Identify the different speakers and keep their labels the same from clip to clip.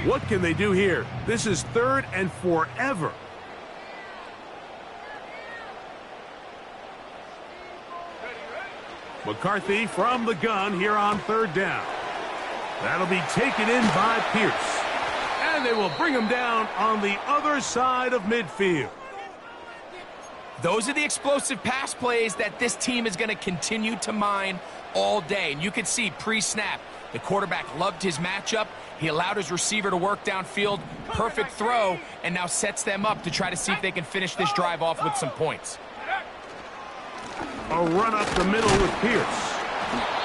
Speaker 1: What can they do here? This is 3rd and forever. McCarthy from the gun here on 3rd down. That'll be taken in by Pierce. And they will bring him down on the other side of midfield.
Speaker 2: Those are the explosive pass plays that this team is going to continue to mine all day. And you can see pre-snap, the quarterback loved his matchup. He allowed his receiver to work downfield. Perfect throw, and now sets them up to try to see if they can finish this drive off with some points.
Speaker 1: A run up the middle with Pierce.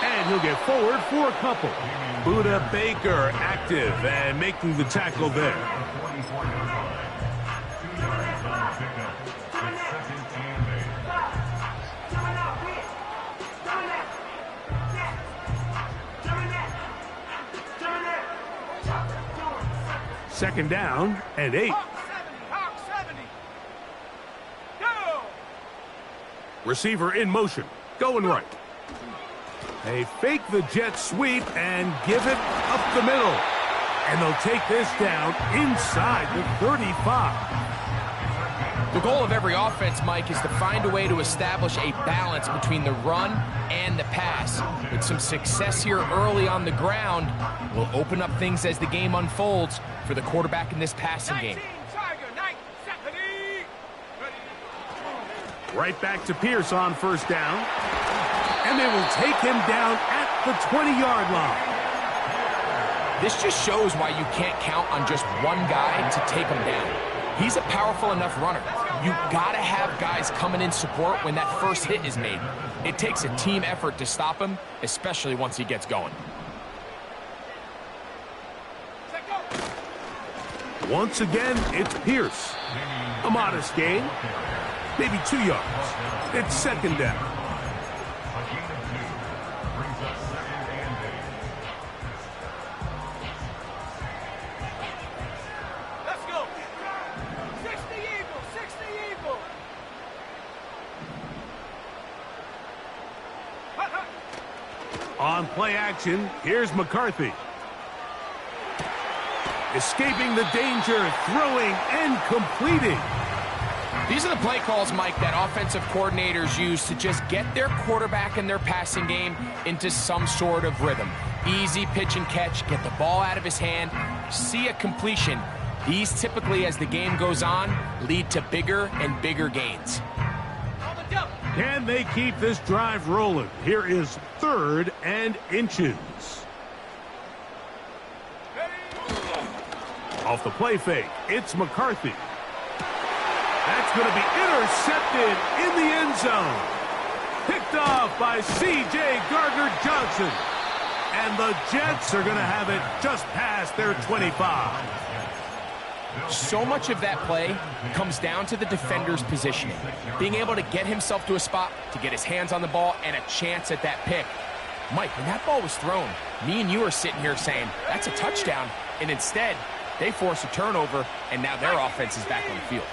Speaker 1: And he'll get forward for a couple. Buda Baker active and making the tackle there. Second down and 8. Receiver in motion, going right. They fake the jet sweep and give it up the middle. And they'll take this down inside the 35.
Speaker 2: The goal of every offense, Mike, is to find a way to establish a balance between the run and the pass. With some success here early on the ground, will open up things as the game unfolds for the quarterback in this passing game.
Speaker 1: Right back to Pierce on 1st down. And they will take him down at the 20-yard line.
Speaker 2: This just shows why you can't count on just one guy to take him down. He's a powerful enough runner. You gotta have guys coming in support when that first hit is made. It takes a team effort to stop him, especially once he gets going.
Speaker 1: Once again, it's Pierce. A modest gain. Maybe 2 yards. It's 2nd down.
Speaker 3: Let's go. 60 Eagle, 60 Eagle.
Speaker 1: On play action, here's McCarthy. Escaping the danger, throwing and completing.
Speaker 2: These are the play calls, Mike, that offensive coordinators use to just get their quarterback and their passing game into some sort of rhythm. Easy pitch and catch, get the ball out of his hand, see a completion. These typically, as the game goes on, lead to bigger and bigger gains.
Speaker 1: Can they keep this drive rolling? Here is 3rd and inches. Off the play fake, it's McCarthy. That's going to be intercepted in the end zone. Picked off by C.J. Gardner-Johnson. And the Jets are going to have it just past their 25.
Speaker 2: So much of that play comes down to the defender's positioning. Being able to get himself to a spot, to get his hands on the ball, and a chance at that pick. Mike, when that ball was thrown, me and you are sitting here saying, that's a touchdown. And instead, they force a turnover, and now their offense is back on the field.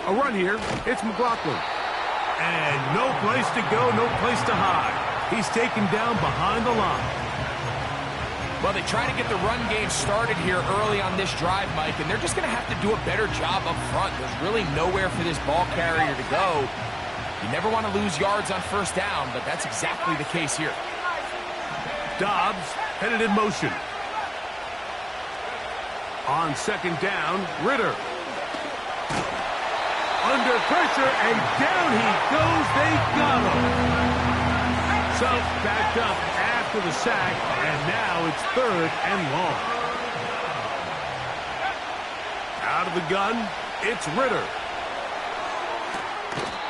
Speaker 1: A run here, it's McLaughlin. And no place to go, no place to hide. He's taken down behind the line.
Speaker 2: Well, they try to get the run game started here early on this drive, Mike, and they're just going to have to do a better job up front. There's really nowhere for this ball carrier to go. You never want to lose yards on 1st down, but that's exactly the case here.
Speaker 1: Dobbs headed in motion. On 2nd down, Ritter. Under pressure, and down he goes. They got him. So backed up after the sack, and now it's 3rd and long. Out of the gun, it's Ritter.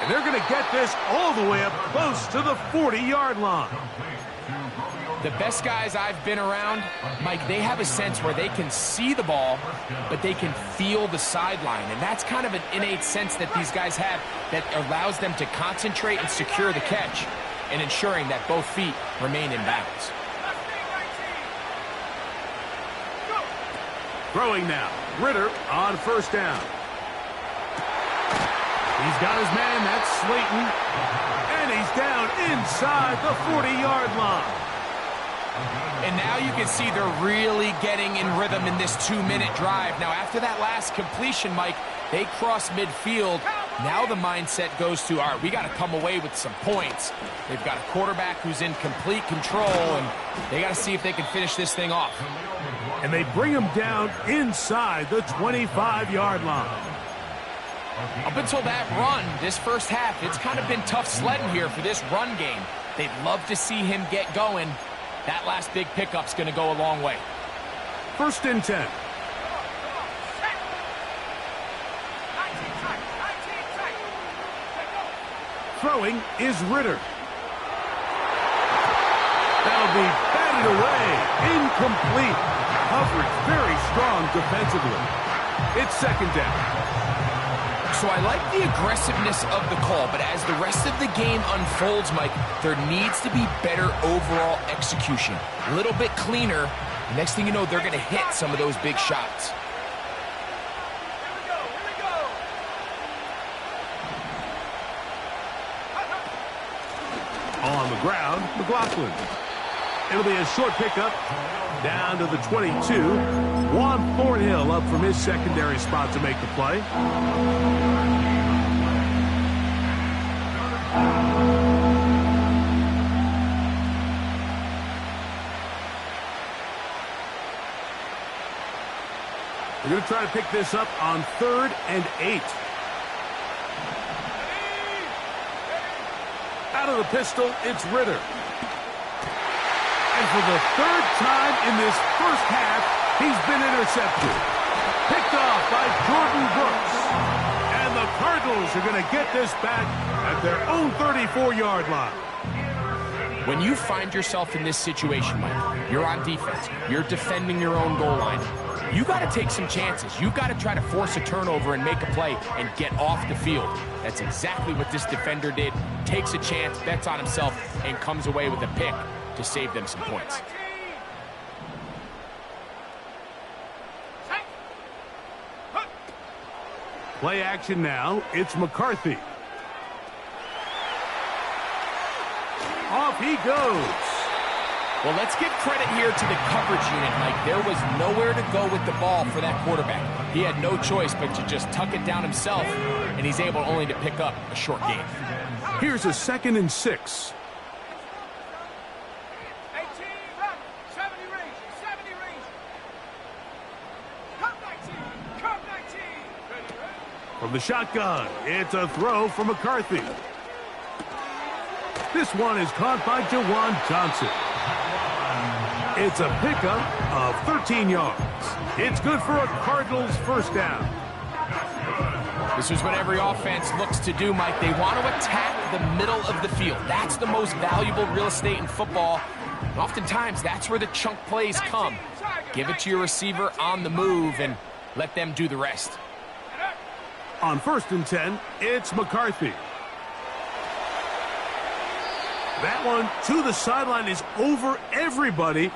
Speaker 1: And they're going to get this all the way up close to the 40-yard line.
Speaker 2: The best guys I've been around, Mike, they have a sense where they can see the ball, but they can feel the sideline. And that's kind of an innate sense that these guys have that allows them to concentrate and secure the catch and ensuring that both feet remain in balance.
Speaker 1: Throwing now. Ritter on first down. He's got his man. That's Slayton. And he's down inside the 40-yard line.
Speaker 2: And now you can see they're really getting in rhythm in this 2-minute drive. Now, after that last completion, Mike, they cross midfield. Now the mindset goes to, all right, we got to come away with some points. They've got a quarterback who's in complete control, and they got to see if they can finish this thing off.
Speaker 1: And they bring him down inside the 25-yard line.
Speaker 2: Up until that run, this first half, it's kind of been tough sledding here for this run game. They'd love to see him get going. That last big pickup's going to go a long way.
Speaker 1: 1st and 10. Throwing is Ritter. That'll be batted away. Incomplete. Coverage very strong defensively. It's 2nd down.
Speaker 2: So I like the aggressiveness of the call, but as the rest of the game unfolds, Mike, there needs to be better overall execution. A little bit cleaner. Next thing you know, they're going to hit some of those big shots.
Speaker 1: On the ground, McLaughlin. It'll be a short pickup down to the 22. Juan Thornhill up from his secondary spot to make the play. They're going to try to pick this up on 3rd and 8. Out of the pistol, it's Ritter. And for the 3rd time in this first half, he's been intercepted. Picked off by Jordan Brooks. And the Cardinals are going to get this back at their own 34-yard line.
Speaker 2: When you find yourself in this situation, Mike, you're on defense, you're defending your own goal line, you got to take some chances. You got to try to force a turnover and make a play and get off the field. That's exactly what this defender did. Takes a chance, bets on himself, and comes away with a pick to save them some points.
Speaker 1: Play action now. It's McCarthy. Off he goes.
Speaker 2: Well, let's give credit here to the coverage unit, Mike. There was nowhere to go with the ball for that quarterback. He had no choice but to just tuck it down himself, and he's able only to pick up a short gain.
Speaker 1: Here's a 2nd and 6. From the shotgun, it's a throw from McCarthy. This one is caught by Jawan Johnson. It's a pickup of 13 yards. It's good for a Cardinals 1st down.
Speaker 2: This is what every offense looks to do, Mike. They want to attack the middle of the field. That's the most valuable real estate in football. And oftentimes, that's where the chunk plays come. Give it to your receiver on the move and let them do the rest.
Speaker 1: On 1st and 10, it's McCarthy. That one to the sideline is over everybody,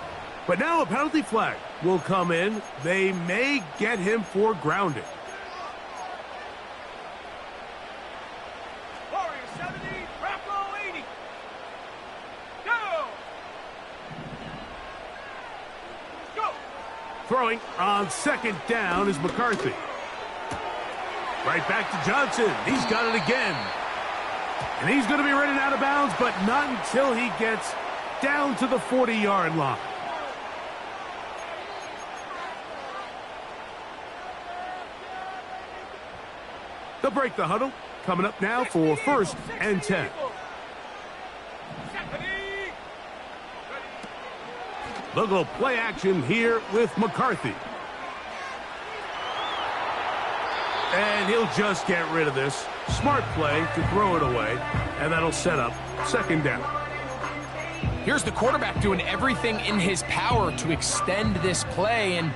Speaker 1: but now a penalty flag will come in. They may get him for grounding.
Speaker 3: Warrior 70, Bravo 80. Go! Go!
Speaker 1: Throwing on 2nd down is McCarthy. Right back to Johnson. He's got it again. And he's going to be running out of bounds, but not until he gets down to the 40-yard line. They'll break the huddle. Coming up now for 1st and 10. They'll go play action here with McCarthy. And he'll just get rid of this. Smart play to throw it away, and that'll set up 2nd down.
Speaker 2: Here's the quarterback doing everything in his power to extend this play, and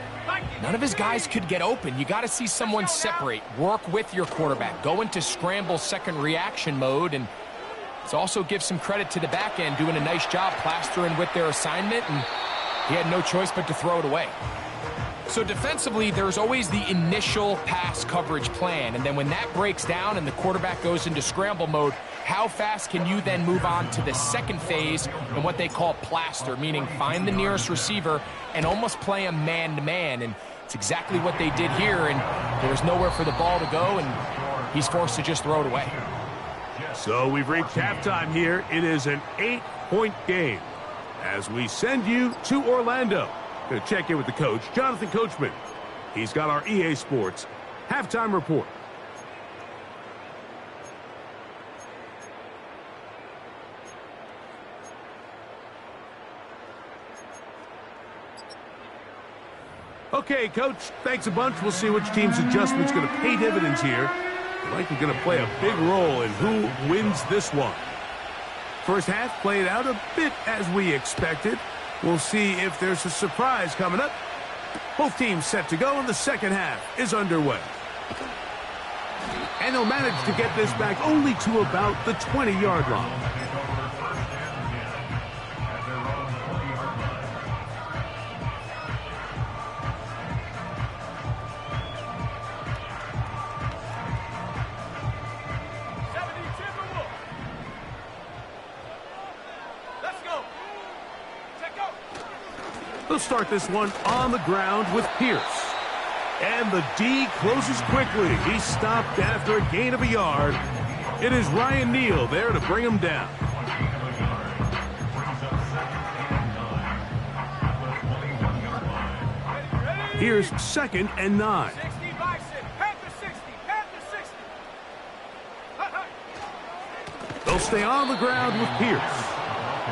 Speaker 2: none of his guys could get open. You got to see someone separate, work with your quarterback, go into scramble second reaction mode, and let's also give some credit to the back end doing a nice job plastering with their assignment, and he had no choice but to throw it away. So defensively, there's always the initial pass coverage plan, and then when that breaks down and the quarterback goes into scramble mode, how fast can you then move on to the second phase and what they call plaster, meaning find the nearest receiver and almost play him man-to-man, and it's exactly what they did here, and there was nowhere for the ball to go, and he's forced to just throw it away.
Speaker 1: So we've reached halftime here. It is an 8-point game as we send you to Orlando. Going to check in with the coach, Jonathan Coachman. He's got our EA Sports halftime report. Okay, Coach, thanks a bunch. We'll see which team's adjustment's going to pay dividends here. They're likely going to play a big role in who wins this one. First half played out a bit as we expected. We'll see if there's a surprise coming up. Both teams set to go, and the second half is underway. And they'll manage to get this back only to about the 20-yard line. They'll start this one on the ground with Pierce. And the D closes quickly. He's stopped after a gain of a yard. It is Ryan Neal there to bring him down. Here's 2nd and 9.
Speaker 3: 60, Bison. Panther 60. Panther 60.
Speaker 1: They'll stay on the ground with Pierce.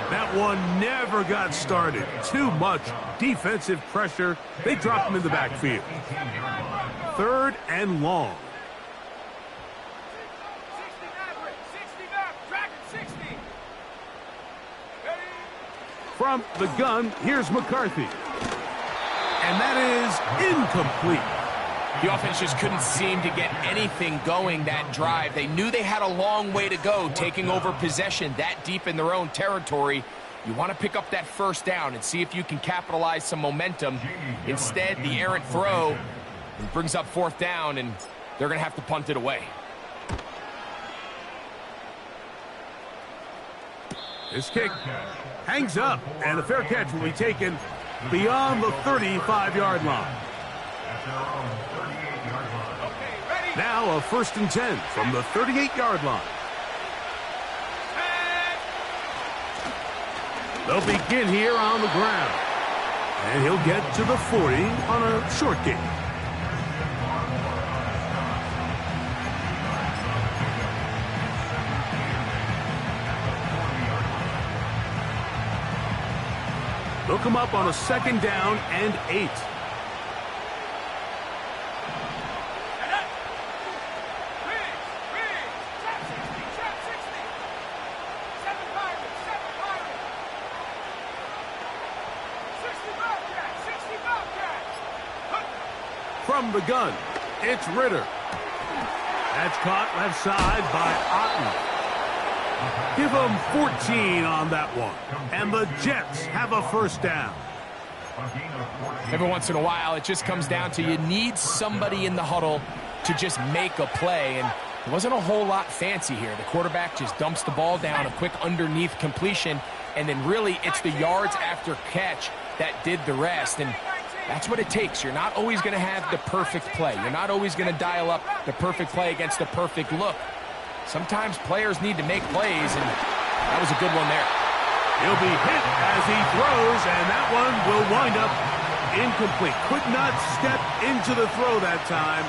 Speaker 1: That one never got started. Too much defensive pressure. They drop him in the backfield. 3rd and long.
Speaker 3: 60 Maverick. 60 Maverick. Dragon 60. Ready?
Speaker 1: From the gun, here's McCarthy. And that is incomplete.
Speaker 2: The offense just couldn't seem to get anything going that drive. They knew they had a long way to go, taking over possession that deep in their own territory. You want to pick up that first down and see if you can capitalize some momentum. Instead, the errant throw brings up 4th down, and they're going to have to punt it away.
Speaker 1: This kick hangs up, and a fair catch will be taken beyond the 35-yard line. Now a 1st and 10 from the 38-yard line. They'll begin here on the ground. And he'll get to the 40 on a short gain. They'll come up on a 2nd down and 8. From the gun, it's Ritter. That's caught left side by Otten. Give them 14 on that one. And the Jets have a 1st down.
Speaker 2: Every once in a while, it just comes down to you need somebody in the huddle to just make a play. And there wasn't a whole lot fancy here. The quarterback just dumps the ball down, a quick underneath completion, and then really it's the yards after catch that did the rest. And that's what it takes. You're not always going to have the perfect play. You're not always going to dial up the perfect play against the perfect look. Sometimes players need to make plays, and that was a good one there.
Speaker 1: He'll be hit as he throws, and that one will wind up incomplete. Could not step into the throw that time.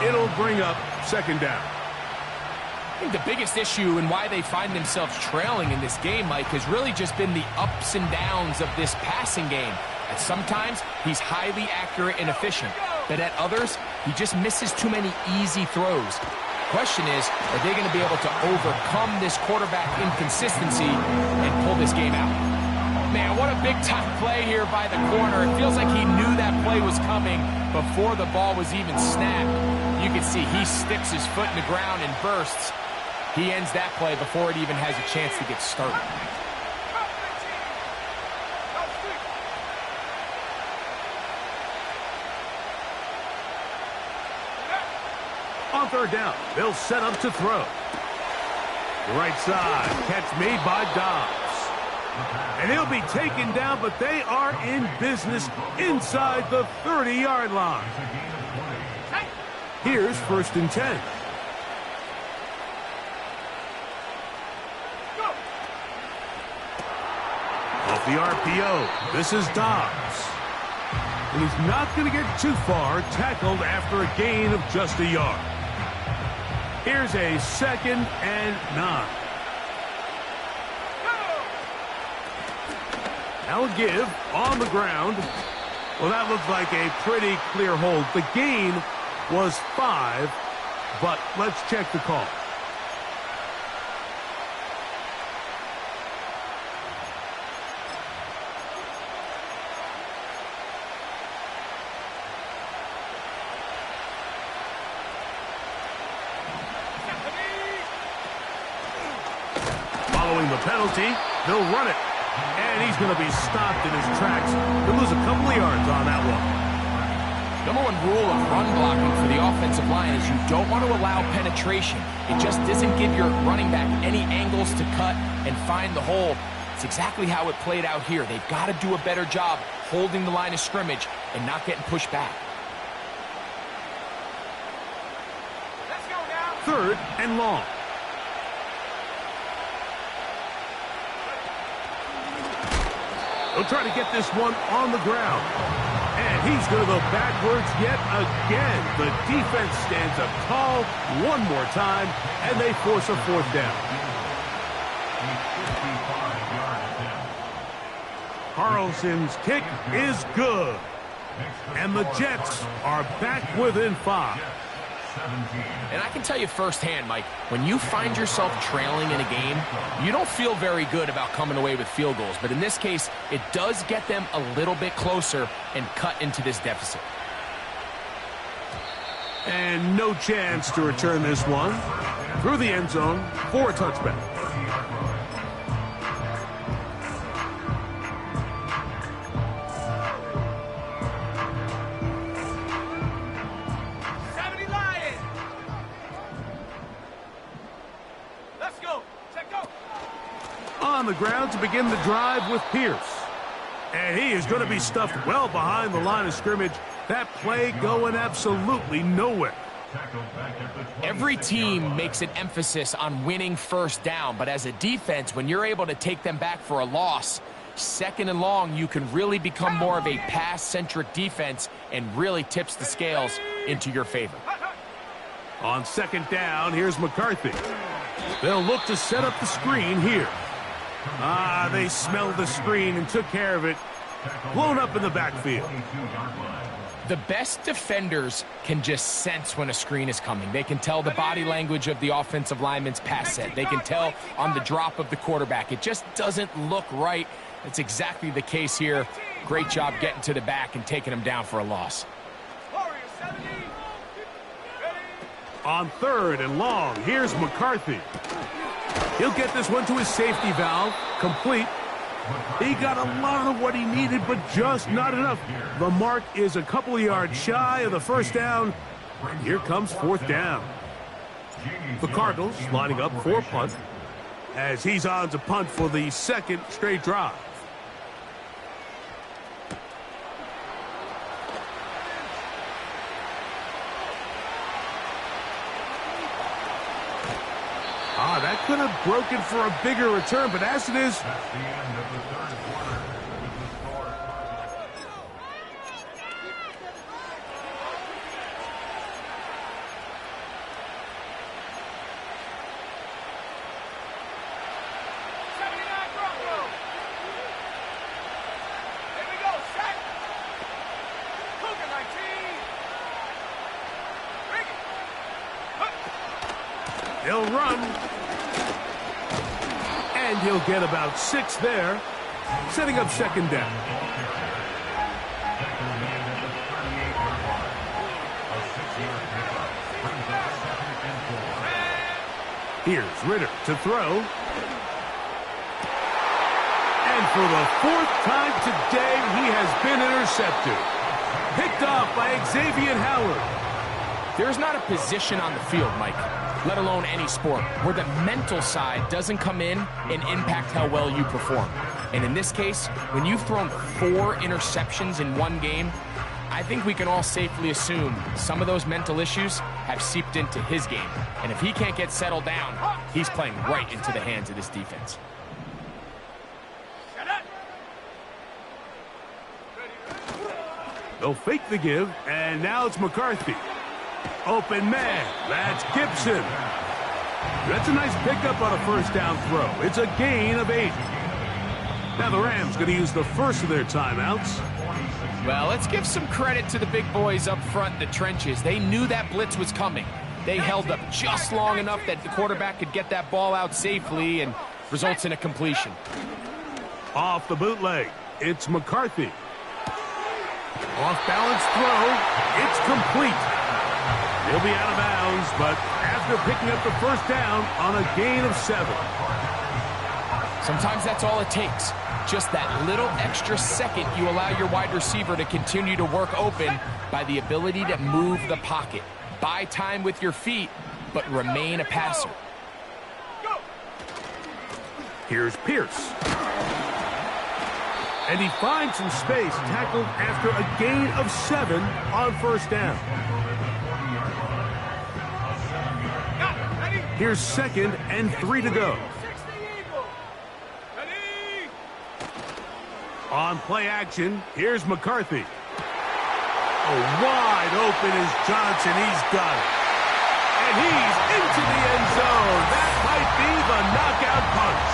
Speaker 1: It'll bring up 2nd down.
Speaker 2: I think the biggest issue and why they find themselves trailing in this game, Mike, has really just been the ups and downs of this passing game. At sometimes, he's highly accurate and efficient, but at others, he just misses too many easy throws. The question is, are they going to be able to overcome this quarterback inconsistency and pull this game out? Man, what a big-time play here by the corner. It feels like he knew that play was coming before the ball was even snapped. You can see he sticks his foot in the ground and bursts. He ends that play before it even has a chance to get started.
Speaker 1: third down. They'll set up to throw. The right side, catch made by Dobbs. And he'll be taken down, but they are in business inside the 30-yard line. Here's 1st and 10. Off the RPO, this is Dobbs. And he's not going to get too far, tackled after a gain of just a yard. Here's a 2nd and 9. Now a give on the ground. Well, that looked like a pretty clear hold. The gain was 5, but let's check the call. Following the penalty, they'll run it. And he's going to be stopped in his tracks. He'll lose a couple of yards on that one.
Speaker 2: Number one rule of run blocking for the offensive line is you don't want to allow penetration. It just doesn't give your running back any angles to cut and find the hole. It's exactly how it played out here. They've got to do a better job holding the line of scrimmage and not getting pushed back.
Speaker 3: Let's go now.
Speaker 1: 3rd and long. He'll try to get this one on the ground. And he's going to go backwards yet again. The defense stands up tall one more time, and they force a 4th down. Carlson's kick is good. And the Jets are back within 5.
Speaker 2: And I can tell you firsthand, Mike, when you find yourself trailing in a game, you don't feel very good about coming away with field goals. But in this case, it does get them a little bit closer and cut into this deficit.
Speaker 1: And no chance to return this one through the end zone for a touchback. On the ground to begin the drive with Pierce. And he is going to be stuffed well behind the line of scrimmage. That play going absolutely nowhere.
Speaker 2: Every team makes an emphasis on winning 1st down, but as a defense, when you're able to take them back for a loss, 2nd and long, you can really become more of a pass-centric defense and really tips the scales into your favor.
Speaker 1: On 2nd down, here's McCarthy. They'll look to set up the screen here. They smelled the screen and took care of it. Blown up in the backfield.
Speaker 2: The best defenders can just sense when a screen is coming. They can tell the body language of the offensive lineman's pass set. They can tell on the drop of the quarterback. It just doesn't look right. That's exactly the case here. Great job getting to the back and taking him down for a loss.
Speaker 1: On 3rd and long, here's McCarthy. He'll get this one to his safety valve, complete. He got a lot of what he needed, but just not enough. The mark is a couple of yards shy of the 1st down. Here comes 4th down. The Cardinals lining up for a punt as he's on to punt for the 2nd straight drive. That could have broken for a bigger return, but as it is,
Speaker 4: that's the end of the 3rd quarter with the score.
Speaker 3: Here we go, set. Cougar 19. Bring it.
Speaker 1: He'll run. And he'll get about 6 there, setting up 2nd down. Here's Ritter to throw. And for the 4th time today, he has been intercepted. Picked off by Xavier Howard.
Speaker 2: There's not a position on the field, Mike, let alone any sport, where the mental side doesn't come in and impact how well you perform. And in this case, when you've thrown 4 interceptions in one game, I think we can all safely assume some of those mental issues have seeped into his game. And if he can't get settled down, he's playing right into the hands of this defense.
Speaker 1: They'll fake the give, and now it's McCarthy. Open man, that's Gibson. That's a nice pickup on a first down throw. It's a gain of 8. Now the Rams going to use the first of their timeouts.
Speaker 2: Well, let's give some credit to the big boys up front in the trenches. They knew that blitz was coming. They held up just long enough that the quarterback could get that ball out safely and results in a completion.
Speaker 1: Off the bootleg, it's McCarthy. Off-balance throw, it's complete. He'll be out of bounds, but after picking up the first down on a gain of 7.
Speaker 2: Sometimes that's all it takes. Just that little extra second you allow your wide receiver to continue to work open by the ability to move the pocket. Buy time with your feet, but remain a passer.
Speaker 1: Here's Pierce. And he finds some space, tackled after a gain of 7 on first down. Here's 2nd and 3 to go. On play action, here's McCarthy. Oh, wide open is Johnson. He's got it. And he's into the end zone. That might be the knockout punch.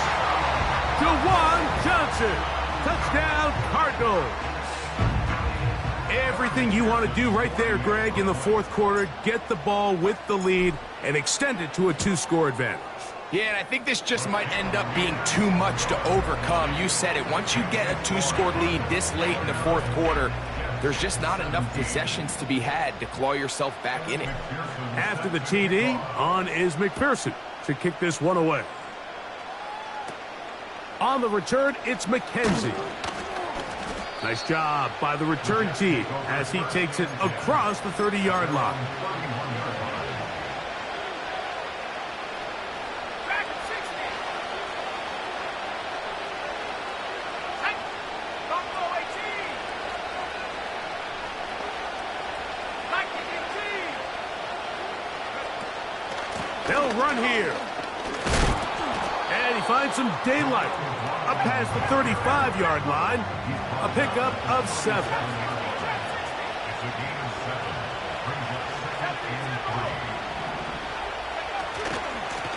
Speaker 1: DeJuan Johnson. Touchdown, Cardinals. Everything you want to do right there, Greg, in the fourth quarter. Get the ball with the lead and extend it to a 2-score advantage.
Speaker 2: Yeah, and I think this just might end up being too much to overcome. You said it. Once you get a 2-score lead this late in the fourth quarter, there's just not enough possessions to be had to claw yourself back in it.
Speaker 1: After the TD, on is McPherson to kick this one away. On the return, it's McKenzie. Nice job by the return team as he takes it across the 30-yard line. They'll run here. And he finds some daylight. Up past the 35-yard line. A pickup of 7.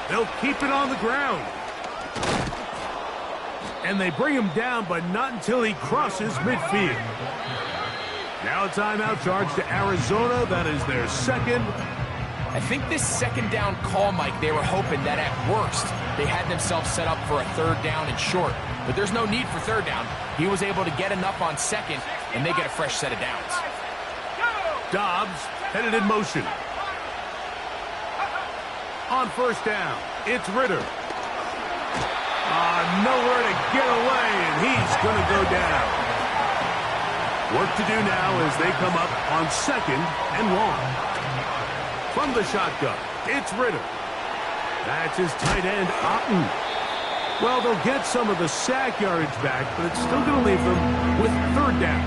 Speaker 1: They'll keep it on the ground. And they bring him down, but not until he crosses midfield. Now a timeout charge to Arizona. That is their 2nd.
Speaker 2: I think this second down call, Mike, they were hoping that at worst they had themselves set up for a 3rd down and short. But there's no need for 3rd down. He was able to get enough on 2nd, and they get a fresh set of downs.
Speaker 1: Dobbs headed in motion. On first down, it's Ritter. Nowhere to get away, and he's going to go down. Work to do now as they come up on 2nd and long. From the shotgun, it's Ritter. That's his tight end, Otten. Well, they'll get some of the sack yardage back, but it's still going to leave them with 3rd down.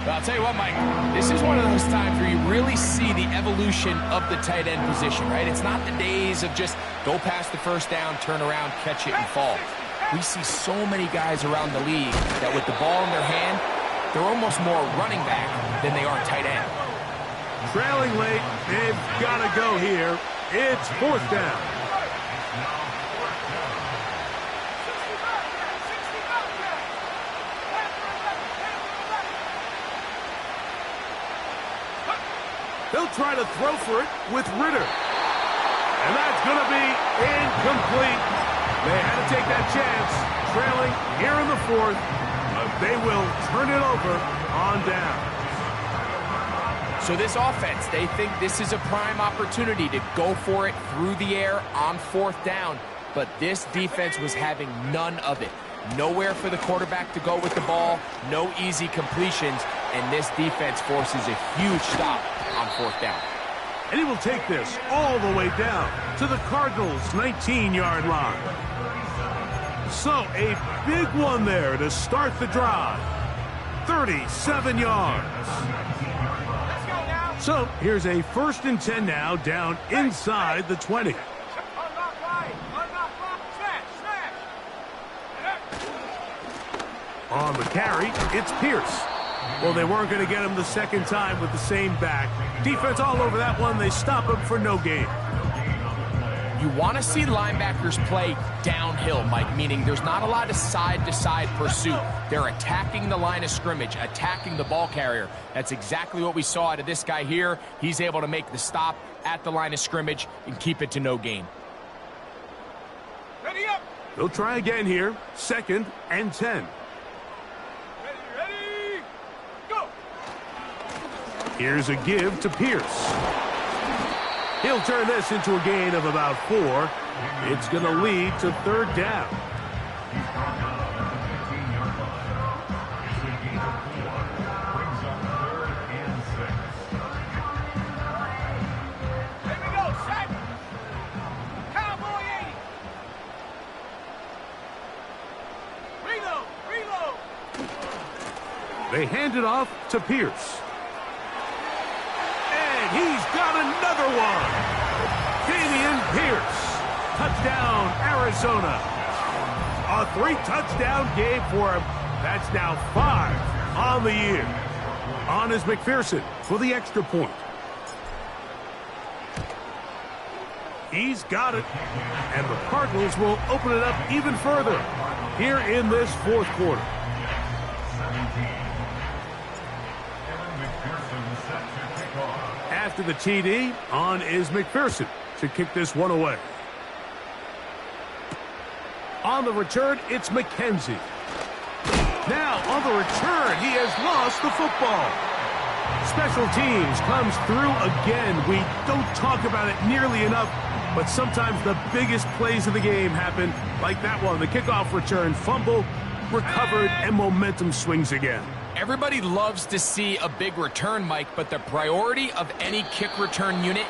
Speaker 2: Well, I'll tell you what, Mike, this is one of those times where you really see the evolution of the tight end position, right? It's not the days of just go past the first down, turn around, catch it, and fall. We see so many guys around the league that with the ball in their hand, they're almost more running back than they are tight end.
Speaker 1: Trailing late, they've got to go here. It's 4th down. They'll try to throw for it with Ritter. And that's going to be incomplete. They had to take that chance, trailing here in the 4th, but they will turn it over on down.
Speaker 2: So this offense, they think this is a prime opportunity to go for it through the air on 4th down. But this defense was having none of it. Nowhere for the quarterback to go with the ball, no easy completions. and this defense forces a huge stop on 4th down.
Speaker 1: And he will take this all the way down to the Cardinals' 19-yard line. So a big one there to start the drive. 37 yards.
Speaker 3: Let's go now.
Speaker 1: So here's a 1st and 10 now, down inside the 20.
Speaker 3: Unlock right. Unlock right. Smash.
Speaker 1: On the carry, it's Pierce. Well, they weren't going to get him the second time with the same back. Defense all over that one. They stop him for no gain.
Speaker 2: You want to see linebackers play downhill, Mike, meaning there's not a lot of side-to-side pursuit. They're attacking the line of scrimmage, attacking the ball carrier. That's exactly what we saw out of this guy here. He's able to make the stop at the line of scrimmage and keep it to no gain.
Speaker 3: Ready up.
Speaker 1: They'll try again here. 2nd and 10.
Speaker 3: Ready. Go.
Speaker 1: Here's a give to Pierce. He'll turn this into a gain of about 4. It's going to lead to 3rd down.
Speaker 3: Here we go. Set. Cowboy 80. Reload.
Speaker 1: They hand it off to Pierce. And he's got another one. Damian Pierce. Touchdown, Arizona. A 3-touchdown game for him. That's now 5 on the year. On is McPherson for the extra point. He's got it. And the Cardinals will open it up even further here in this 4th quarter. After the TD, on is McPherson to kick this one away. On the return, it's McKenzie. Now, on the return, he has lost the football. Special teams comes through again. We don't talk about it nearly enough, but sometimes the biggest plays of the game happen, like that one. The kickoff return, fumble, recovered, and momentum swings again.
Speaker 2: Everybody loves to see a big return, Mike, but the priority of any kick return unit,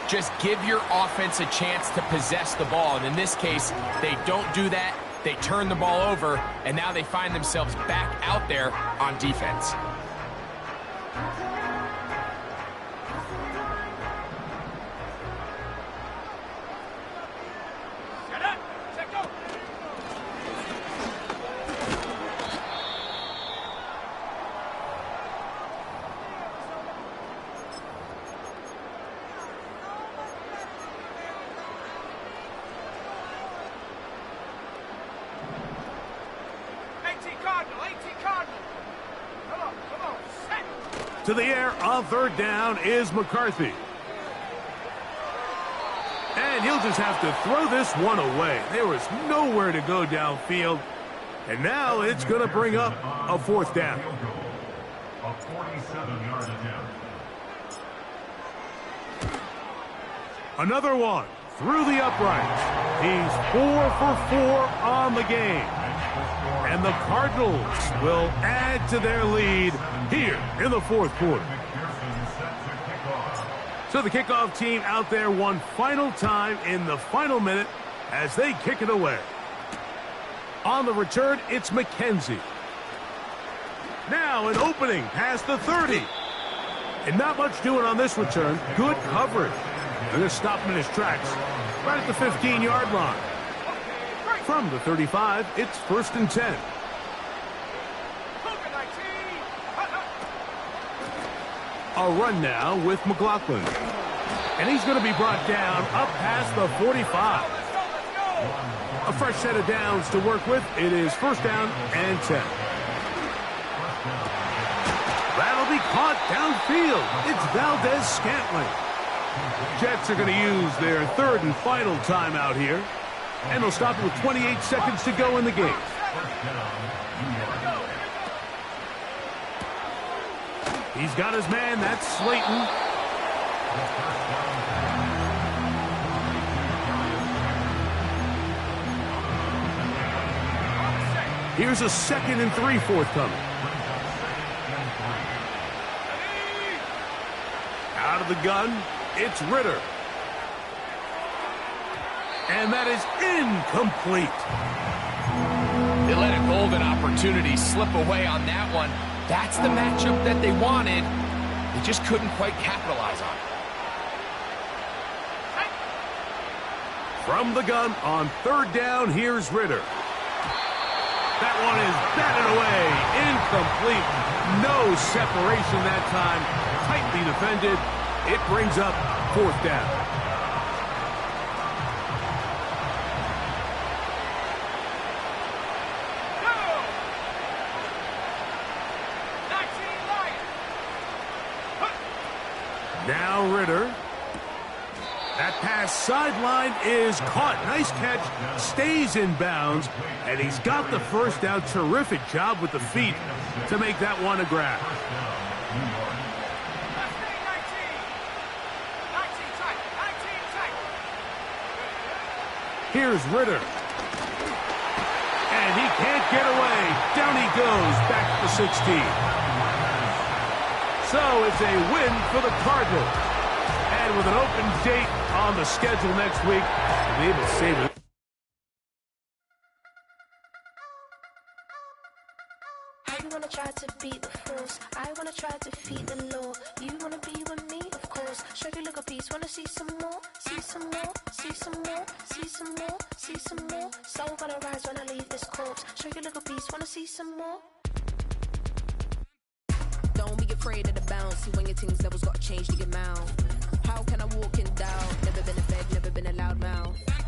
Speaker 2: just give your offense a chance to possess the ball. And in this case, they don't do that. They turn the ball over, and now they find themselves back out there on defense.
Speaker 3: Set up. Set go. Cardinal. Come on. Set.
Speaker 1: To the air on 3rd down is McCarthy. And he'll just have to throw this one away. There was nowhere to go downfield. And now it's going to bring up a 4th down.
Speaker 4: A 47-yard attempt.
Speaker 1: Another one through the uprights. He's 4 for 4 on the game. And the Cardinals will add to their lead here in the 4th quarter. So the kickoff team out there one final time in the final minute as they kick it away. On the return, it's McKenzie. Now an opening past the 30. And not much doing on this return. Good coverage. They're going to stop him in his tracks right at the 15-yard line. From the 35, it's 1st and 10. A run now with McLaughlin. And he's going to be brought down up past the 45. A fresh set of downs to work with. It is 1st down and 10. That'll be caught downfield. It's Valdez-Scantling. Jets are going to use their 3rd and final timeout here. And they'll stop it with 28 seconds to go in the game. He's got his man. That's Slayton. Here's a 2nd and 3 forthcoming. of the gun. It's Ritter. And that is incomplete.
Speaker 2: They let a golden opportunity slip away on that one. That's the matchup that they wanted. They just couldn't quite capitalize on it.
Speaker 1: From the gun on third down, here's Ritter. That one is batted away. Incomplete. No separation that time. Tightly defended. It brings up fourth down. Now Ritter. That pass sideline is caught. Nice catch. Stays in bounds. And he's got the first down. Terrific job with the feet to make that one a grab. Here's Ritter. And he can't get away. Down he goes. Back to the 16. So it's a win for the Cardinals. And with an open date on the schedule next week, they'll be able to save it.
Speaker 5: I wanna try to beat the force. I wanna try to defeat the law. You wanna be with me, of course. Show you look a piece. Wanna see some more? See some more? See some more? See some more? See some more? Soul gonna rise when I leave this corpse. Show you look a piece. Wanna see some more?
Speaker 6: Don't be afraid of the bounce. See when your things levels gotta change the amount. How can I walk in doubt? Never been a fed, never been a loud mouth.